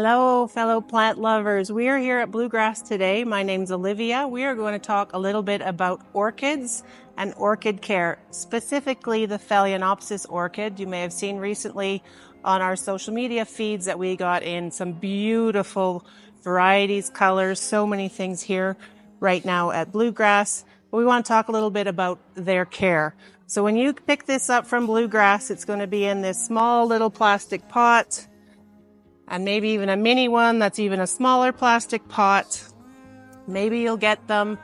Hello, fellow plant lovers. We are here at Bluegrass today. My name's Olivia. We are going to talk a little bit about orchids and orchid care, specifically the Phalaenopsis orchid. You may have seen recently on our social media feeds that we got in some beautiful varieties, colors, so many things here right now at Bluegrass. We want to talk a little bit about their care. So when you pick this up from Bluegrass, it's going to be in this small little plastic pot, and maybe even a mini one that's even a smaller plastic pot. Maybe you'll get them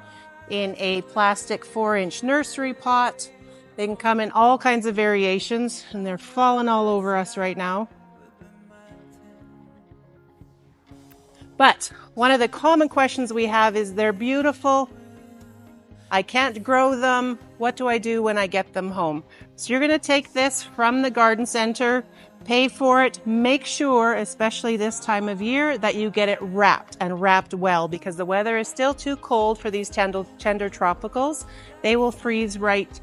in a plastic 4-inch nursery pot. They can come in all kinds of variations, and they're falling all over us right now. But one of the common questions we have is, they're beautiful, I can't grow them, what do I do when I get them home? So you're going to take this from the garden center, pay for it, make sure, especially this time of year, that you get it wrapped and wrapped well, because the weather is still too cold for these tender tropicals. They will freeze right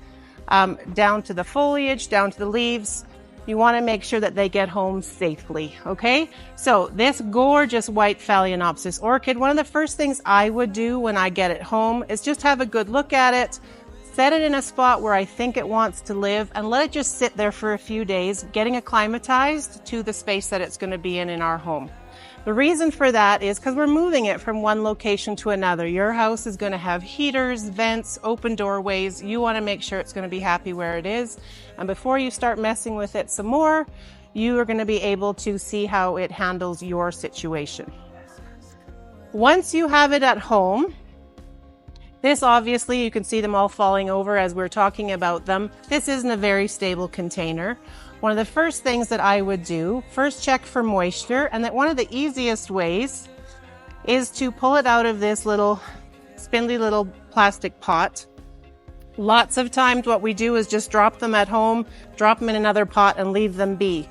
down to the foliage, down to the leaves. You want to make sure that they get home safely, okay? So this gorgeous white Phalaenopsis orchid, one of the first things I would do when I get it home is just have a good look at it, set it in a spot where I think it wants to live, and let it just sit there for a few days, getting acclimatized to the space that it's going to be in our home. The reason for that is because we're moving it from one location to another. Your house is going to have heaters, vents, open doorways. You want to make sure it's going to be happy where it is. And before you start messing with it some more, you are going to be able to see how it handles your situation. Once you have it at home, this obviously, you can see them all falling over as we're talking about them. This isn't a very stable container. One of the first things that I would do, first check for moisture, and that one of the easiest ways is to pull it out of this little spindly little plastic pot. Lots of times what we do is just drop them at home, drop them in another pot and leave them be.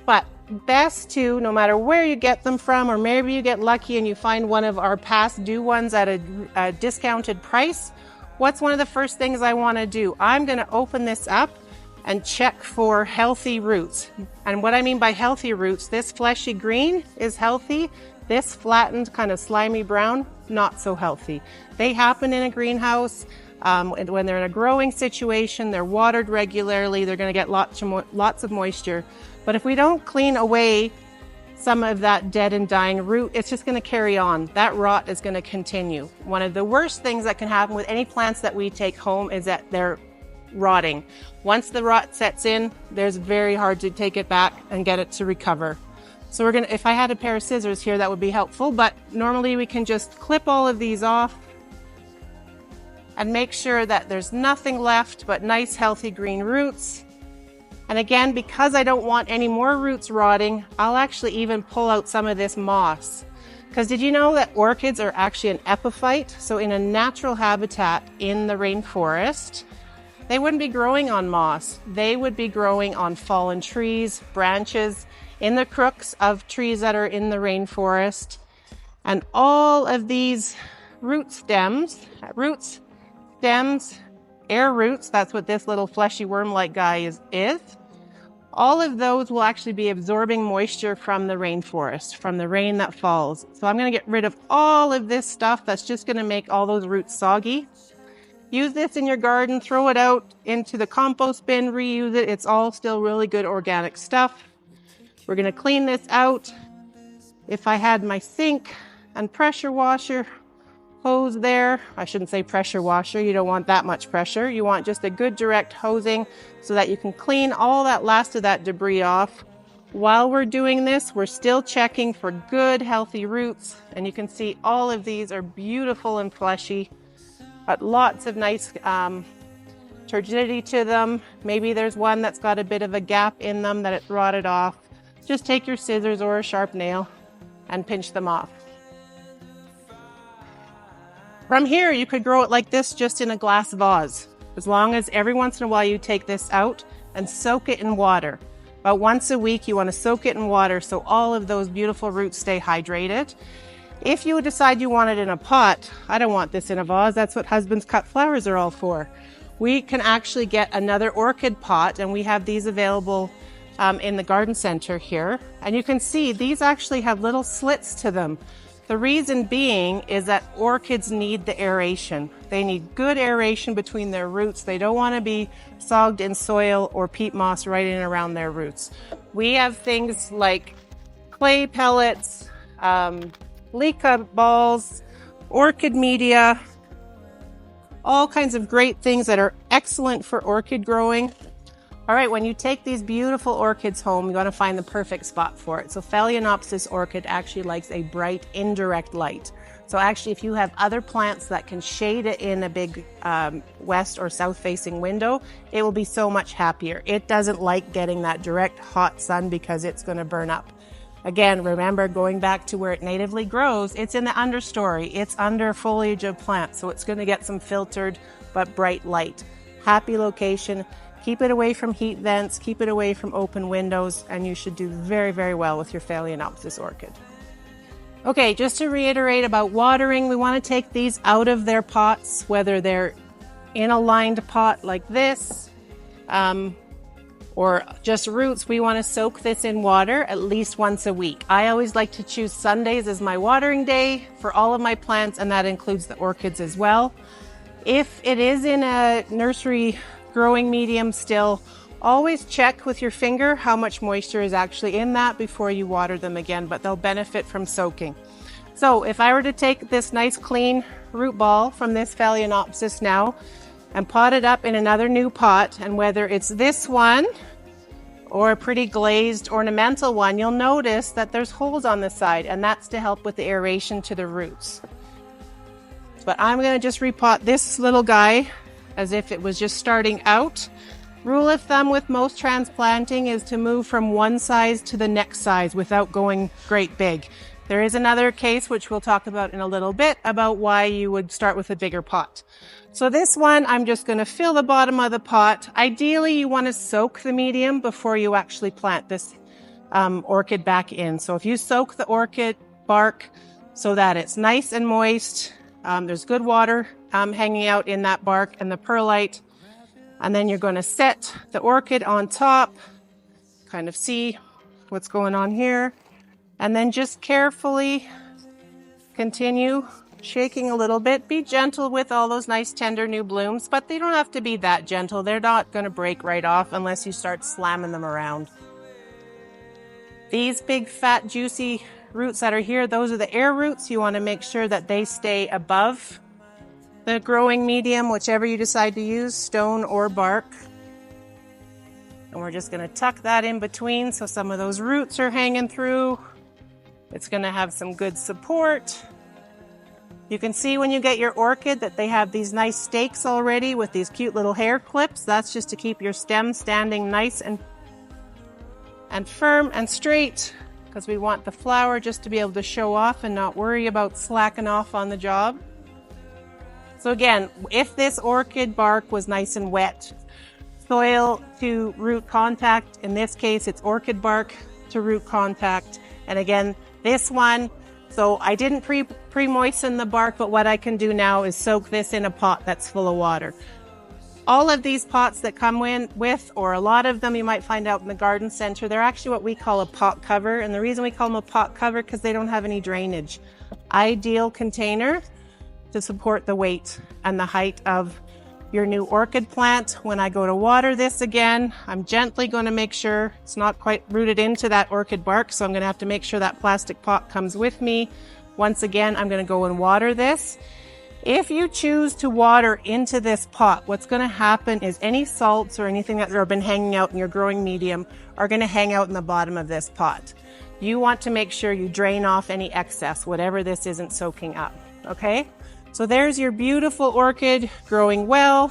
But best to, no matter where you get them from, or maybe you get lucky and you find one of our past due ones at a discounted price, what's one of the first things I want to do? I'm going to open this up and check for healthy roots. And what I mean by healthy roots, this fleshy green is healthy. This flattened kind of slimy brown, not so healthy. They happen in a greenhouse. When they're in a growing situation, they're watered regularly, they're going to get lots of moisture. But if we don't clean away some of that dead and dying root, it's just going to carry on. That rot is going to continue. One of the worst things that can happen with any plants that we take home is that they're rotting. Once the rot sets in, there's very hard to take it back and get it to recover. So we're gonna, if I had a pair of scissors here, that would be helpful, but normally we can just clip all of these off and make sure that there's nothing left but nice healthy green roots. And again, because I don't want any more roots rotting, I'll actually even pull out some of this moss. Because did you know that orchids are actually an epiphyte? So in a natural habitat in the rainforest, they wouldn't be growing on moss. They would be growing on fallen trees, branches, in the crooks of trees that are in the rainforest. And all of these root stems, air roots, that's what this little fleshy worm-like guy is. All of those will actually be absorbing moisture from the rainforest, from the rain that falls. So I'm going to get rid of all of this stuff that's just going to make all those roots soggy. Use this in your garden, throw it out into the compost bin, reuse it. It's all still really good organic stuff. We're going to clean this out. If I had my sink and pressure washer hose there, I shouldn't say pressure washer, you don't want that much pressure. You want just a good direct hosing so that you can clean all that last of that debris off. While we're doing this, we're still checking for good healthy roots, and you can see all of these are beautiful and fleshy. Lots of nice turgidity to them. Maybe there's one that's got a bit of a gap in them that it's rotted off. Just take your scissors or a sharp nail and pinch them off. From here, you could grow it like this just in a glass vase, as long as every once in a while you take this out and soak it in water. About once a week, you want to soak it in water so all of those beautiful roots stay hydrated. If you decide you want it in a pot, I don't want this in a vase, that's what husbands cut flowers are all for. We can actually get another orchid pot, and we have these available in the garden center here. And you can see these actually have little slits to them. The reason being is that orchids need the aeration. They need good aeration between their roots. They don't want to be sogged in soil or peat moss right in and around their roots. We have things like clay pellets, leca balls, orchid media, all kinds of great things that are excellent for orchid growing. All right, when you take these beautiful orchids home, you want to find the perfect spot for it. So Phalaenopsis orchid actually likes a bright, indirect light. So actually, if you have other plants that can shade it in a big west or south facing window, it will be so much happier. It doesn't like getting that direct hot sun because it's going to burn up. Again, remember, going back to where it natively grows, it's in the understory. It's under foliage of plants, so it's going to get some filtered but bright light. Happy location. Keep it away from heat vents, keep it away from open windows, and you should do very, very well with your Phalaenopsis orchid. Okay, just to reiterate about watering, we want to take these out of their pots, whether they're in a lined pot like this, or just roots. We want to soak this in water at least once a week. I always like to choose Sundays as my watering day for all of my plants, and that includes the orchids as well. If it is in a nursery growing medium still, always check with your finger how much moisture is actually in that before you water them again, but they'll benefit from soaking. So if I were to take this nice clean root ball from this Phalaenopsis now and pot it up in another new pot, and whether it's this one or a pretty glazed ornamental one, you'll notice that there's holes on the side, and that's to help with the aeration to the roots. But I'm going to just repot this little guy as if it was just starting out. Rule of thumb with most transplanting is to move from one size to the next size without going great big. There is another case, which we'll talk about in a little bit, about why you would start with a bigger pot. So this one, I'm just going to fill the bottom of the pot. Ideally, you want to soak the medium before you actually plant this orchid back in. So if you soak the orchid bark so that it's nice and moist, there's good water hanging out in that bark and the perlite. And then you're going to set the orchid on top, kind of see what's going on here. And then just carefully continue shaking a little bit. Be gentle with all those nice tender new blooms, but they don't have to be that gentle. They're not going to break right off unless you start slamming them around. These big, fat, juicy roots that are here, those are the air roots. You want to make sure that they stay above the growing medium, whichever you decide to use, stone or bark. And we're just going to tuck that in between so some of those roots are hanging through. It's going to have some good support. You can see when you get your orchid that they have these nice stakes already with these cute little hair clips. That's just to keep your stem standing nice and firm and straight, because we want the flower just to be able to show off and not worry about slacking off on the job. So again, if this orchid bark was nice and wet, soil to root contact, in this case it's orchid bark to root contact. And again, this one, so I didn't pre-moisten the bark, but what I can do now is soak this in a pot that's full of water. All of these pots that come in with, or a lot of them you might find out in the garden center, they're actually what we call a pot cover. And the reason we call them a pot cover because they don't have any drainage. Ideal container to support the weight and the height of your new orchid plant. When I go to water this again, I'm gently going to make sure it's not quite rooted into that orchid bark, so I'm going to have to make sure that plastic pot comes with me. Once again, I'm going to go and water this. If you choose to water into this pot, what's going to happen is any salts or anything that have been hanging out in your growing medium are going to hang out in the bottom of this pot. You want to make sure you drain off any excess, whatever this isn't soaking up, okay? So there's your beautiful orchid growing well.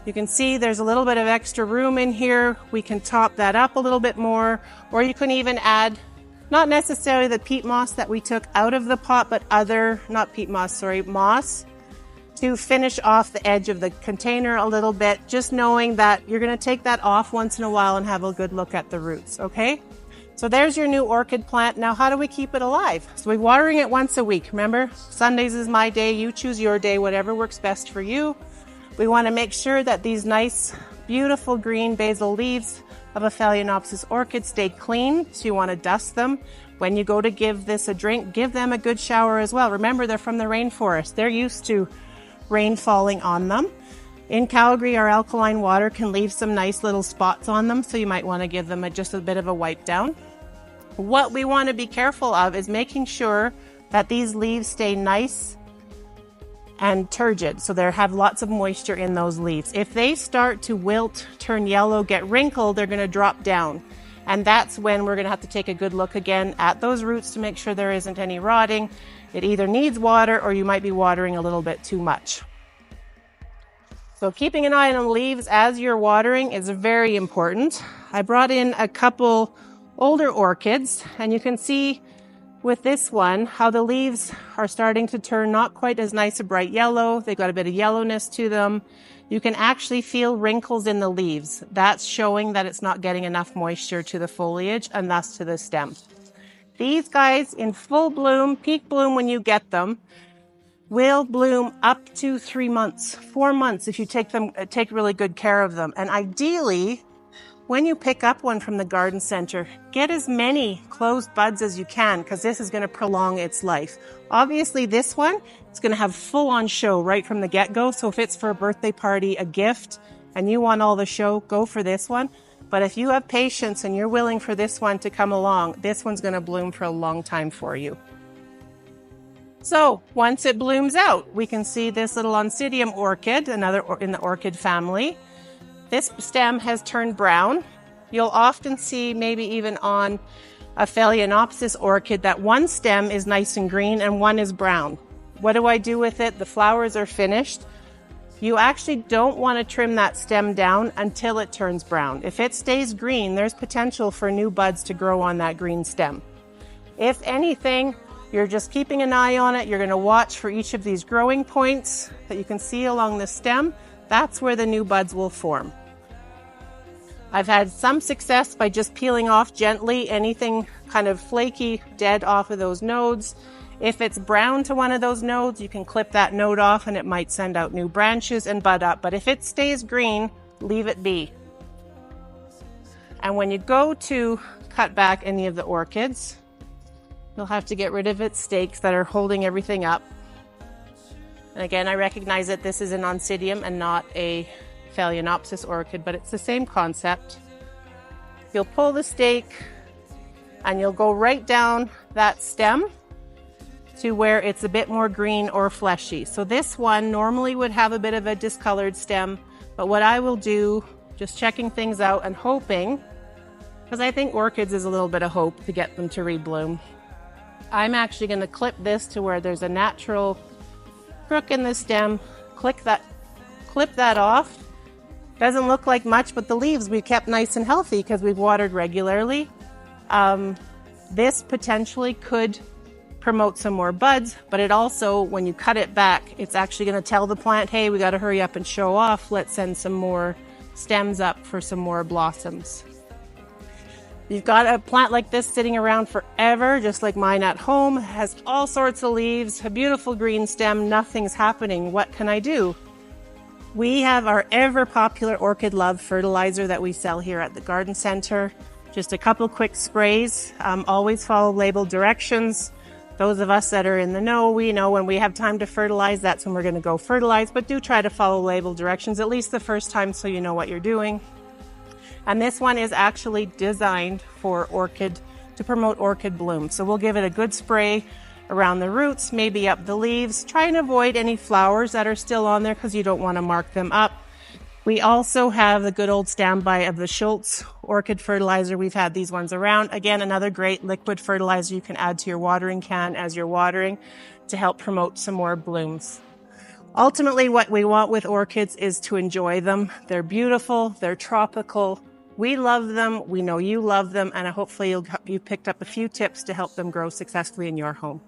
You can see there's a little bit of extra room in here. We can top that up a little bit more, or you can even add, not necessarily the peat moss that we took out of the pot, but moss, to finish off the edge of the container a little bit, just knowing that you're going to take that off once in a while and have a good look at the roots, okay? So there's your new orchid plant. Now, how do we keep it alive? So we're watering it once a week. Remember, Sundays is my day. You choose your day, whatever works best for you. We want to make sure that these nice beautiful green basal leaves of a Phalaenopsis orchid stay clean, so you want to dust them. When you go to give this a drink, give them a good shower as well. Remember, they're from the rainforest. They're used to rain falling on them. In Calgary, our alkaline water can leave some nice little spots on them, so you might want to give them just a bit of a wipe down. What we want to be careful of is making sure that these leaves stay nice and turgid, so they have lots of moisture in those leaves. If they start to wilt, turn yellow, get wrinkled, they're going to drop down. And that's when we're going to have to take a good look again at those roots to make sure there isn't any rotting. It either needs water or you might be watering a little bit too much. So keeping an eye on the leaves as you're watering is very important. I brought in a couple older orchids, and you can see with this one how the leaves are starting to turn not quite as nice a bright yellow. They've got a bit of yellowness to them. You can actually feel wrinkles in the leaves. That's showing that it's not getting enough moisture to the foliage and thus to the stem. These guys in full bloom, peak bloom when you get them, will bloom up to 3 months, 4 months if you take really good care of them. And ideally, when you pick up one from the garden center, get as many closed buds as you can, because this is going to prolong its life. Obviously, this one is going to have full-on show right from the get-go. So if it's for a birthday party, a gift, and you want all the show, go for this one. But if you have patience and you're willing for this one to come along, this one's going to bloom for a long time for you. So once it blooms out, we can see this little Oncidium orchid, another in the orchid family. This stem has turned brown. You'll often see, maybe even on a Phalaenopsis orchid, that one stem is nice and green and one is brown. What do I do with it? The flowers are finished. You actually don't want to trim that stem down until it turns brown. If it stays green, there's potential for new buds to grow on that green stem. If anything, you're just keeping an eye on it. You're going to watch for each of these growing points that you can see along the stem. That's where the new buds will form. I've had some success by just peeling off gently anything kind of flaky, dead off of those nodes. If it's brown to one of those nodes, you can clip that node off and it might send out new branches and bud up. But if it stays green, leave it be. And when you go to cut back any of the orchids, you'll have to get rid of its stakes that are holding everything up. And again, I recognize that this is an Oncidium and not a Phalaenopsis orchid, but it's the same concept. You'll pull the stake and you'll go right down that stem to where it's a bit more green or fleshy. So this one normally would have a bit of a discolored stem, but what I will do, just checking things out and hoping, because I think orchids is a little bit of hope to get them to rebloom. I'm actually going to clip this to where there's a natural crook in the stem, clip that off. Doesn't look like much, but the leaves we kept nice and healthy because we've watered regularly. This potentially could promote some more buds, but it also, when you cut it back, it's actually going to tell the plant, hey, we got to hurry up and show off. Let's send some more stems up for some more blossoms. You've got a plant like this sitting around forever, just like mine at home, has all sorts of leaves, a beautiful green stem, nothing's happening. What can I do? We have our ever popular Orchid Love fertilizer that we sell here at the garden center. Just a couple quick sprays. Always follow labeled directions. Those of us that are in the know, we know when we have time to fertilize, that's when we're going to go fertilize, but do try to follow labeled directions at least the first time so you know what you're doing. And this one is actually designed for orchid, to promote orchid bloom. So we'll give it a good spray around the roots, maybe up the leaves. Try and avoid any flowers that are still on there because you don't want to mark them up. We also have the good old standby of the Schultz orchid fertilizer. We've had these ones around. Again, another great liquid fertilizer you can add to your watering can as you're watering to help promote some more blooms. Ultimately, what we want with orchids is to enjoy them. They're beautiful, they're tropical. We love them, we know you love them, and hopefully you've picked up a few tips to help them grow successfully in your home.